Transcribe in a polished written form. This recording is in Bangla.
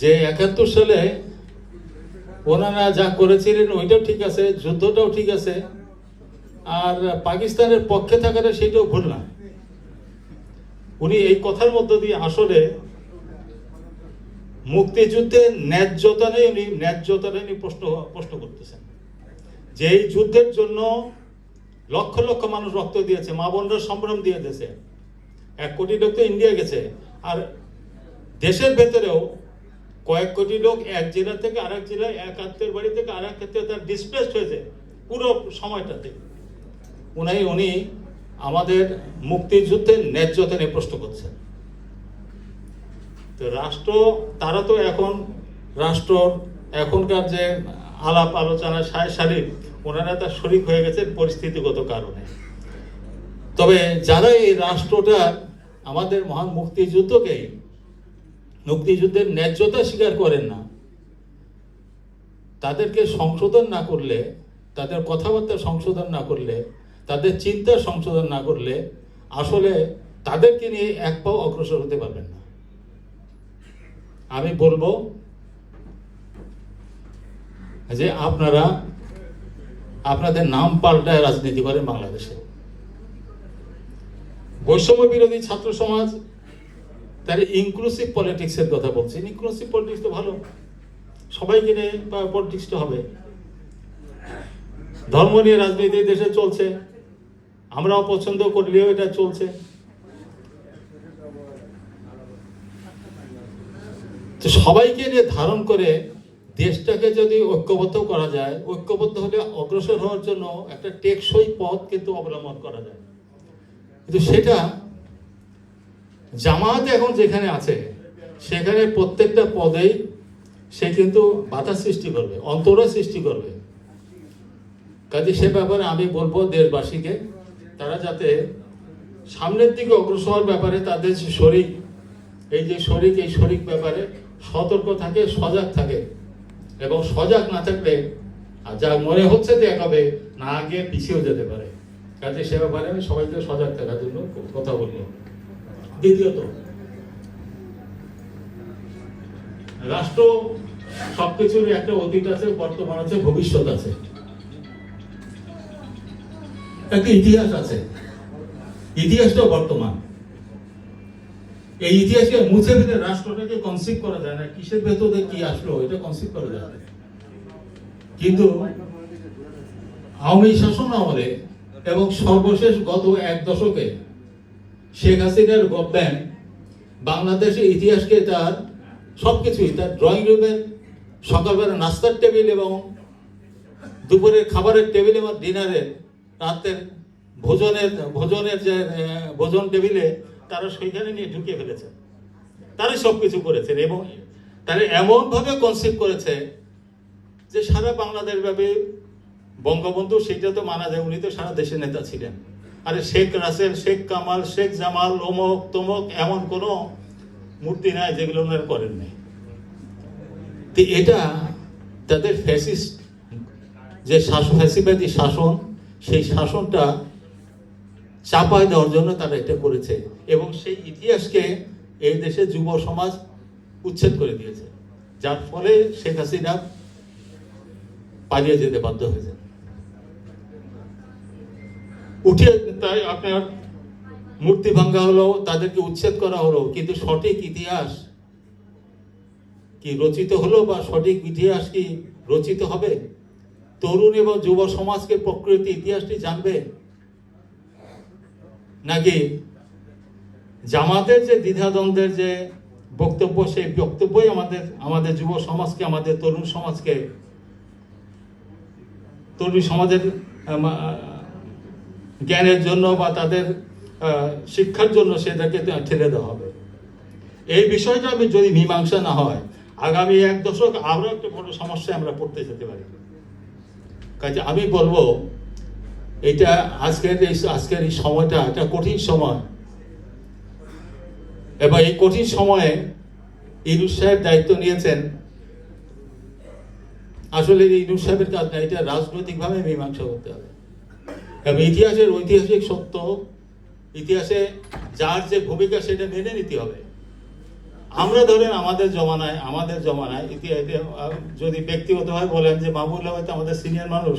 যে 71 সালে ওনারা যা করেছিলেন ওইটাও ঠিক আছে, যুদ্ধটাও ঠিক আছে, আর পাকিস্তানের পক্ষে থাকাটা সেটাও ভুল না। উনি এই কথার মধ্য দিয়ে আসলে মুক্তিযুদ্ধের ন্যায্যতা নিয়ে প্রশ্ন করতেছেন, যে এই যুদ্ধের জন্য লক্ষ লক্ষ মানুষ রক্ত দিয়েছে, মা বোনরা সম্ভ্রম দিয়ে দিয়েছে, 1 কোটি লোক তো ইন্ডিয়া গেছে, আর দেশের ভেতরেও কয়েক কোটি লোক এক জেলা থেকে আরেক জেলায়, এক আত্মীয়ের বাড়ি থেকে আরেক আত্মীয় তার ডিসপ্লেসড হয়েছে পুরো সময়টাতে। উনি আমাদের মুক্তিযুদ্ধের ন্যায্যতা নিয়ে প্রশ্ন করছেন। তো রাষ্ট্র, তারা তো এখনকার যে আলাপ আলোচনা সারি ওনারা তার শরিক হয়ে গেছে পরিস্থিতিগত কারণে। তবে যারা এই রাষ্ট্রটা আমাদের মহান মুক্তিযুদ্ধের ন্যায্যতা স্বীকার করেন না, তাদেরকে সংশোধন না করলে, তাদের কথাবার্তা সংশোধন না করলে, তাদের চিন্তা সংশোধন না করলে আসলে তাদেরকে নিয়ে এক পাও অগ্রসর হতে পারবেন না। আমি বলবো যে আপনারা আপনাদের নাম পাল্টায় রাজনীতি করেন বাংলাদেশে। বৈষম্য বিরোধী ছাত্র সমাজ তার ইনক্লুসিভ পলিটিক্সের কথা বলছে। ইনক্লুসিভ পলিটিক্স তো ভালো, সবাইকে নিয়ে পলিটিক্সটা হবে। ধর্ম নিয়ে রাজনীতি দেশে চলছে, আমরাও পছন্দ করলেও এটা চলছে। তো সবাইকে নিয়ে ধারণ করে দেশটাকে যদি ঐক্যবদ্ধ করা যায়, ঐক্যবদ্ধ হলে অগ্রসর হওয়ার জন্য একটা টেকসই পথ কিন্তু অবলম্বন করা যায়। কিন্তু সেটা জামায়াত এখন যেখানে আছে সেখানে প্রত্যেকটা পদেই সে কিন্তু বাধা সৃষ্টি করবে, অন্তরা সৃষ্টি করবে। কাজে সে ব্যাপারে আমি বলবো দেশবাসীকে, তারা যাতে সামনের দিকে অগ্রসর হওয়ার ব্যাপারে তাদের যে শরিক, এই শরিক ব্যাপারে সতর্ক থাকে, সজাগ থাকে। এবং সজাগ না থাকলে যা মনে হচ্ছে যে একাবে না গিয়ে পিছিয়েও যেতে পারে। কাজে সে ব্যাপারে আমি সবাইকে সজাগ থাকার জন্য কথা বলবো। দ্বিতীয়ত, রাষ্ট্র সবকিছুর একটা অতীত আছে, বর্তমান আছে, ভবিষ্যৎ আছে, একটা ইতিহাস আছে। ইতিহাসটাও বর্তমান। এই ইতিহাসকে মুছে ফেলে রাষ্ট্রটাকে কনসিভ করা যায় না। কিসের ভেতরে কি আসলো এটা কনসিভ করা যায় না। কিন্তু আওয়ামী শাসন আমলে এবং সর্বশেষ গত 1 দশকে শেখ হাসিনার গভর্নমেন্ট বাংলাদেশের ইতিহাসকে তার সবকিছুই, তার ড্রয়িং রুমের সকালবেলা নাস্তার টেবিল এবং দুপুরের খাবারের টেবিল এবং ডিনারের রাতের ভোজনের যে ভোজন টেবিলে তারা সেইখানে নিয়ে ঢুকিয়ে ফেলেছে। তারাই সবকিছু করেছেন এবং তারা এমনভাবে কনসিভ করেছে যে সারা বাংলাদেশ ব্যাপী বঙ্গবন্ধু, সেটা তো মানা যায়, উনি তো সারা দেশের নেতা ছিলেন। আরে শেখ রাসেল, শেখ কামাল, শেখ জামাল, অমক তমক এমন কোনো মূর্তি নাই যেগুলো ওনারা করেন নাই। তো এটা তাদের ফ্যাসিস্ট যে ফ্যাসিবাদী শাসন, সেই শাসনটা চাপায় দেওয়ার জন্য তারা এটা করেছে এবং সেই ইতিহাসকে এই দেশের যুব সমাজ উচ্ছেদ করে দিয়েছে, যার ফলে শেখ হাসিনা পালিয়ে যেতে বাধ্য হয়েছে। উঠে তাই আপনার মূর্তি ভাঙ্গা হলো, তাদেরকে উচ্ছেদ করা হলো, কিন্তু সঠিক ইতিহাস কি রচিত হলো বা সঠিক ইতিহাস কি রচিত হবে? তরুণ এবং যুব সমাজকে প্রকৃতি ইতিহাসটি জানবে, নাকি জামাতের যে দ্বিধাদ্বন্দ্বের যে বক্তব্য, সেই বক্তব্যই আমাদের যুব সমাজকে, আমাদের তরুণ সমাজের জ্ঞানের জন্য বা তাদের শিক্ষার জন্য সেটাকে ঠেলে দেওয়া হবে? এই বিষয়টা যদি মীমাংসা না হয়, আগামী 1 দশক আরো একটা বড় সমস্যায় আমরা পড়তে যেতে পারি। কাজে আমি বলবো এটা আজকের এই সময়টা একটা কঠিন সময়, এবং এই কঠিন সময়ে ইউনূস সাহেব দায়িত্ব নিয়েছেন। আসলে ইউনূস সাহেবের কাজ না, এটা রাজনৈতিকভাবে মীমাংসা করতে হবে এবং ইতিহাসের ঐতিহাসিক সত্য, ইতিহাসে যার যে ভূমিকা সেটা মেনে নিতে হবে। আমরা ধরেন আমাদের জমানায় যদি ব্যক্তিগতভাবে বলেন যে মাহবুবুল্লাহ হয়তো আমাদের সিনিয়র মানুষ,